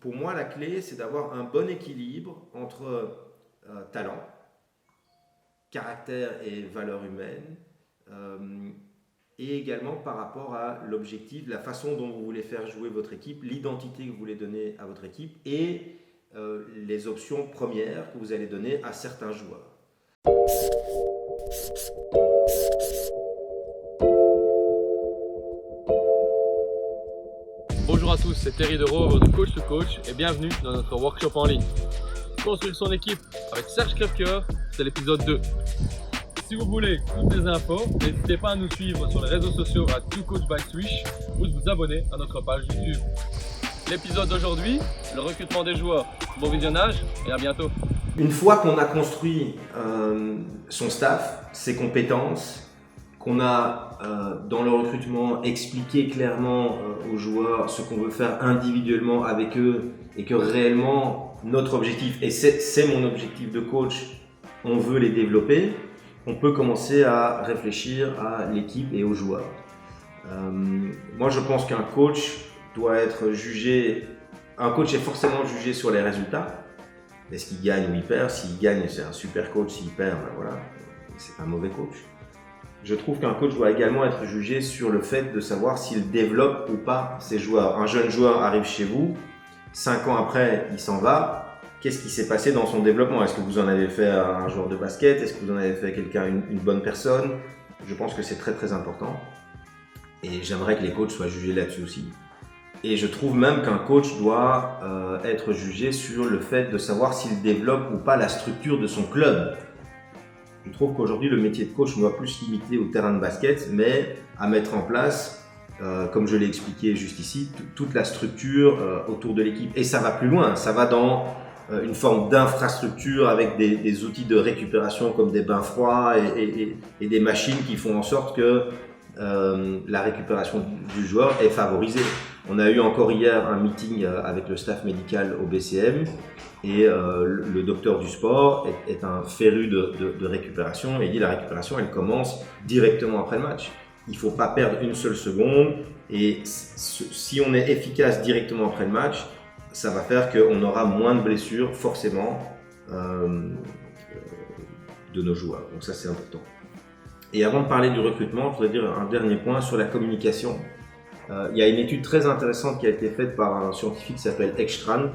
pour moi, la clé, c'est d'avoir un bon équilibre entre talent, caractère et valeur humaine, et également par rapport à l'objectif, la façon dont vous voulez faire jouer votre équipe, l'identité que vous voulez donner à votre équipe et les options premières que vous allez donner à certains joueurs. Bonjour à tous, c'est Thierry Dereau, votre coach to coach, et bienvenue dans notre workshop en ligne. Construire son équipe avec Serge Crèvecoeur, c'est l'épisode 2. Si vous voulez toutes les infos, n'hésitez pas à nous suivre sur les réseaux sociaux à @2coachbyswish ou de vous abonner à notre page YouTube. L'épisode d'aujourd'hui, le recrutement des joueurs. Bon visionnage et à bientôt. Une fois qu'on a construit son staff, ses compétences, qu'on a dans le recrutement expliqué clairement aux joueurs ce qu'on veut faire individuellement avec eux et que réellement notre objectif, et c'est mon objectif de coach, on veut les développer, on peut commencer à réfléchir à l'équipe et aux joueurs. Moi je pense qu'un coach doit être jugé, un coach est forcément jugé sur les résultats. Est-ce qu'il gagne ou il perd? S'il gagne, c'est un super coach. S'il perd, ben voilà, c'est un mauvais coach. Je trouve qu'un coach doit également être jugé sur le fait de savoir s'il développe ou pas ses joueurs. Un jeune joueur arrive chez vous, 5 ans après, il s'en va. Qu'est-ce qui s'est passé dans son développement? Est-ce que vous en avez fait un joueur de basket? Est-ce que vous en avez fait quelqu'un, une bonne personne? Je pense que c'est très très important. Et j'aimerais que les coachs soient jugés là-dessus aussi. Et je trouve même qu'un coach doit être jugé sur le fait de savoir s'il développe ou pas la structure de son club. Je trouve qu'aujourd'hui, le métier de coach ne doit plus se limiter au terrain de basket, mais à mettre en place, comme je l'ai expliqué juste ici, toute la structure autour de l'équipe. Et ça va plus loin, ça va dans une forme d'infrastructure avec des outils de récupération comme des bains froids et des machines qui font en sorte que la récupération du joueur est favorisée. On a eu encore hier un meeting avec le staff médical au BCM et le docteur du sport est un féru de récupération et il dit la récupération elle commence directement après le match. Il ne faut pas perdre une seule seconde et si on est efficace directement après le match, ça va faire qu'on aura moins de blessures forcément de nos joueurs. Donc ça c'est important. Et avant de parler du recrutement, je voudrais dire un dernier point sur la communication. Il y a une étude très intéressante qui a été faite par un scientifique qui s'appelle Ekstrand,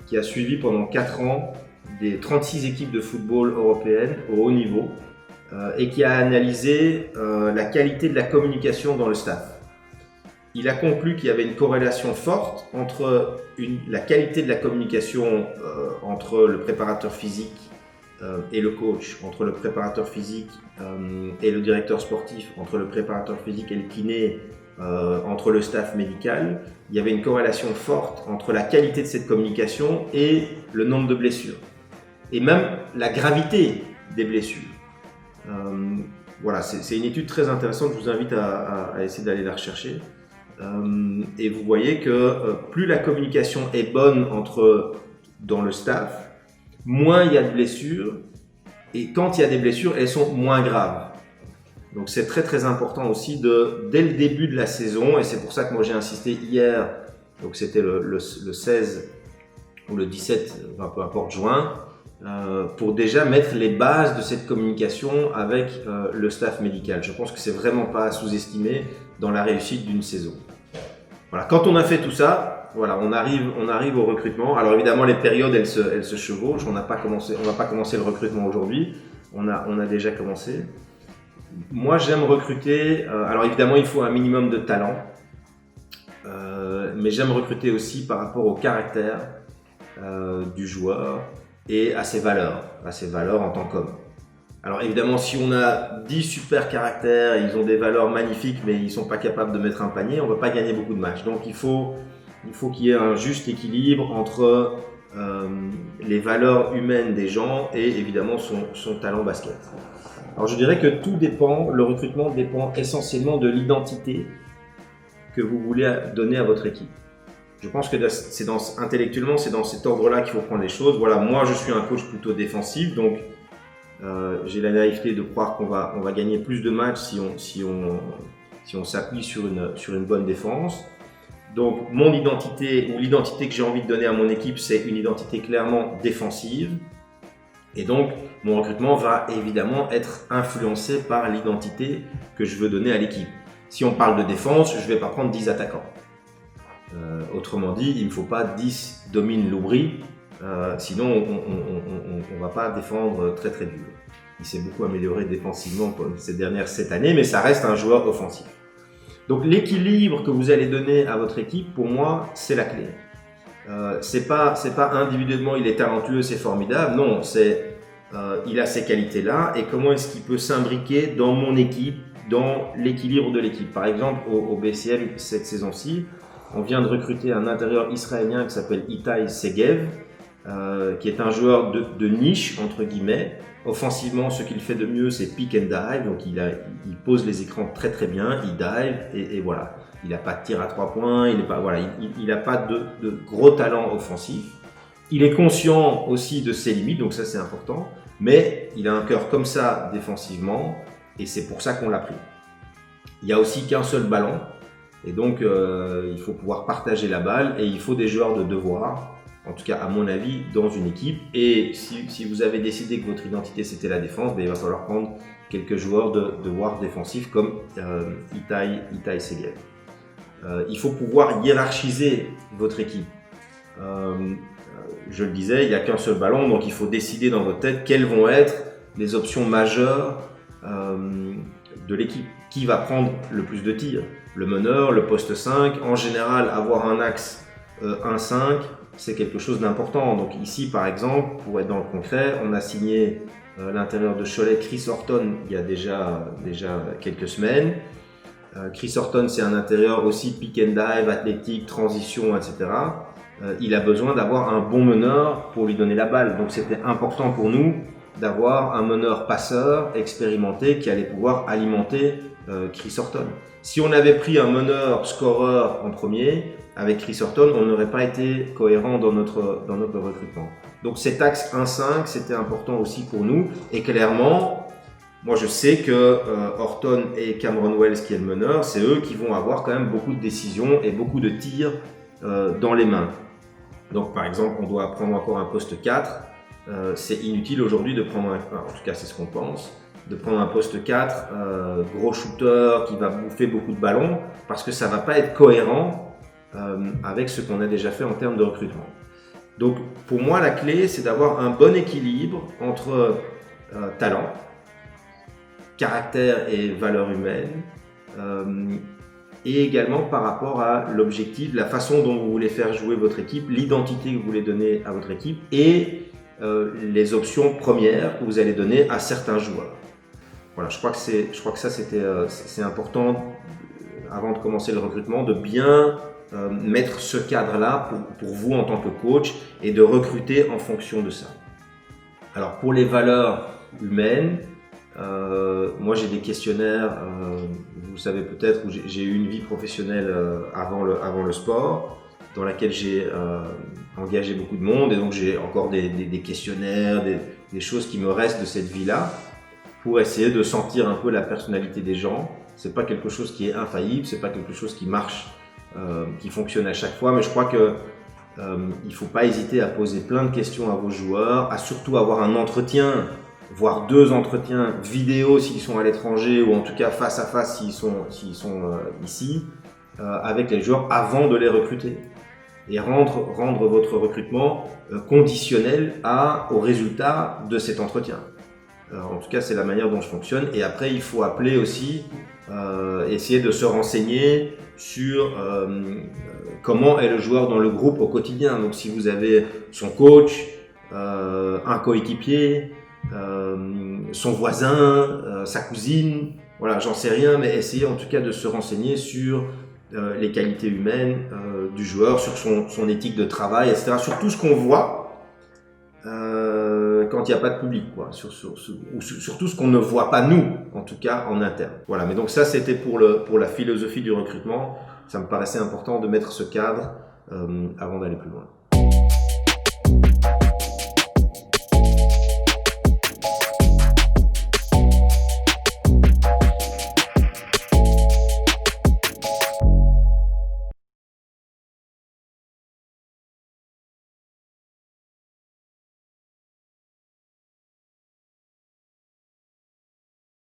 qui a suivi pendant 4 ans des 36 équipes de football européennes au haut niveau et qui a analysé la qualité de la communication dans le staff. Il a conclu qu'il y avait une corrélation forte entre la qualité de la communication entre le préparateur physique et le coach, entre le préparateur physique et le directeur sportif, entre le préparateur physique et le kiné, entre le staff médical. Il y avait une corrélation forte entre la qualité de cette communication et le nombre de blessures et même la gravité des blessures. Voilà, c'est une étude très intéressante, je vous invite à essayer d'aller la rechercher. Et vous voyez que plus la communication est bonne dans le staff, moins il y a de blessures, et quand il y a des blessures, elles sont moins graves. Donc c'est très très important aussi dès le début de la saison, et c'est pour ça que moi j'ai insisté hier, donc c'était le 16 ou le 17, peu importe, juin, pour déjà mettre les bases de cette communication avec le staff médical. Je pense que c'est vraiment pas à sous-estimer dans la réussite d'une saison. Voilà, quand on a fait tout ça, voilà, on arrive au recrutement. Alors évidemment, les périodes, elles se chevauchent. On va pas commencer le recrutement aujourd'hui. On a déjà commencé. Moi, j'aime recruter. Alors évidemment, il faut un minimum de talent, mais j'aime recruter aussi par rapport au caractère du joueur et à ses valeurs en tant qu'homme. Alors évidemment, si on a 10 super caractères, ils ont des valeurs magnifiques, mais ils ne sont pas capables de mettre un panier, on ne va pas gagner beaucoup de matchs. Donc il faut qu'il y ait un juste équilibre entre les valeurs humaines des gens et évidemment son talent basket. Alors je dirais que le recrutement dépend essentiellement de l'identité que vous voulez donner à votre équipe. Je pense que intellectuellement, c'est dans cet ordre-là qu'il faut prendre les choses. Voilà, moi je suis un coach plutôt défensif, donc j'ai la naïveté de croire qu'on va gagner plus de matchs si on s'appuie sur une bonne défense. Donc mon identité ou l'identité que j'ai envie de donner à mon équipe, c'est une identité clairement défensive. Et donc mon recrutement va évidemment être influencé par l'identité que je veux donner à l'équipe. Si on parle de défense, je ne vais pas prendre 10 attaquants. Autrement dit, il ne faut pas 10 domine l'oubli, sinon on ne va pas défendre très très dur. Il s'est beaucoup amélioré défensivement ces dernières 7 années, mais ça reste un joueur offensif. Donc l'équilibre que vous allez donner à votre équipe, pour moi, c'est la clé. C'est pas individuellement il est talentueux, c'est formidable. Non, c'est il a ces qualités-là et comment est-ce qu'il peut s'imbriquer dans mon équipe, dans l'équilibre de l'équipe. Par exemple, au BCM cette saison-ci, on vient de recruter un intérieur israélien qui s'appelle Itai Segev, qui est un joueur de niche entre guillemets. Offensivement, ce qu'il fait de mieux, c'est pick and dive. Donc il pose les écrans très très bien, il dive et voilà. Il n'a pas de tir à 3 points, il n'a pas de gros talent offensif. Il est conscient aussi de ses limites, donc ça c'est important. Mais il a un cœur comme ça défensivement et c'est pour ça qu'on l'a pris. Il n'y a aussi qu'un seul ballon et donc il faut pouvoir partager la balle et il faut des joueurs de devoir. En tout cas, à mon avis, dans une équipe. Et si vous avez décidé que votre identité c'était la défense, il va falloir prendre quelques joueurs de devoir défensifs comme Itai Segev. Il faut pouvoir hiérarchiser votre équipe. Je le disais, il n'y a qu'un seul ballon, donc il faut décider dans votre tête quelles vont être les options majeures de l'équipe. Qui va prendre le plus de tirs? Le meneur, le poste 5. En général, avoir un axe 1-5, c'est quelque chose d'important. Donc ici, par exemple, pour être dans le concret, on a signé l'intérieur de Cholet Chris Horton il y a déjà quelques semaines. Chris Horton, c'est un intérieur aussi pick and dive, athlétique, transition, etc. Il a besoin d'avoir un bon meneur pour lui donner la balle. Donc c'était important pour nous d'avoir un meneur passeur expérimenté qui allait pouvoir alimenter Chris Horton. Si on avait pris un meneur scoreur en premier, avec Chris Horton, on n'aurait pas été cohérent dans notre recrutement. Donc cet axe 1-5, c'était important aussi pour nous. Et clairement, moi je sais que Horton et Cameron Wells, qui est le meneur, c'est eux qui vont avoir quand même beaucoup de décisions et beaucoup de tirs dans les mains. Donc par exemple, on doit prendre encore un poste 4. C'est inutile aujourd'hui de prendre en tout cas c'est ce qu'on pense, de prendre un poste 4, gros shooter qui va bouffer beaucoup de ballons, parce que ça ne va pas être cohérent avec ce qu'on a déjà fait en termes de recrutement. Donc pour moi la clé c'est d'avoir un bon équilibre entre talent, caractère et valeur humaine et également par rapport à l'objectif, la façon dont vous voulez faire jouer votre équipe, l'identité que vous voulez donner à votre équipe et les options premières que vous allez donner à certains joueurs. Voilà, je crois que ça c'est important avant de commencer le recrutement de bien mettre ce cadre-là pour vous en tant que coach et de recruter en fonction de ça. Alors pour les valeurs humaines, moi j'ai des questionnaires, vous savez peut-être, où j'ai eu une vie professionnelle avant le sport, dans laquelle j'ai engagé beaucoup de monde et donc j'ai encore des questionnaires, des choses qui me restent de cette vie-là pour essayer de sentir un peu la personnalité des gens. C'est pas quelque chose qui est infaillible, c'est pas quelque chose qui marche, qui fonctionne à chaque fois, mais je crois que il faut pas hésiter à poser plein de questions à vos joueurs, à surtout avoir un entretien, voire 2 entretiens vidéo s'ils sont à l'étranger ou en tout cas face à face s'ils sont ici, avec les joueurs avant de les recruter et rendre votre recrutement conditionnel au résultat de cet entretien. En tout cas, c'est la manière dont je fonctionne. Et après, il faut appeler aussi, essayer de se renseigner sur comment est le joueur dans le groupe au quotidien. Donc, si vous avez son coach, un coéquipier, son voisin, sa cousine, voilà, j'en sais rien, mais essayez en tout cas de se renseigner sur les qualités humaines du joueur, sur son éthique de travail, etc. Sur tout ce qu'on voit quand il n'y a pas de public, quoi. Sur tout ce qu'on ne voit pas nous, en tout cas en interne. Voilà, mais donc ça c'était pour la philosophie du recrutement. Ça me paraissait important de mettre ce cadre avant d'aller plus loin.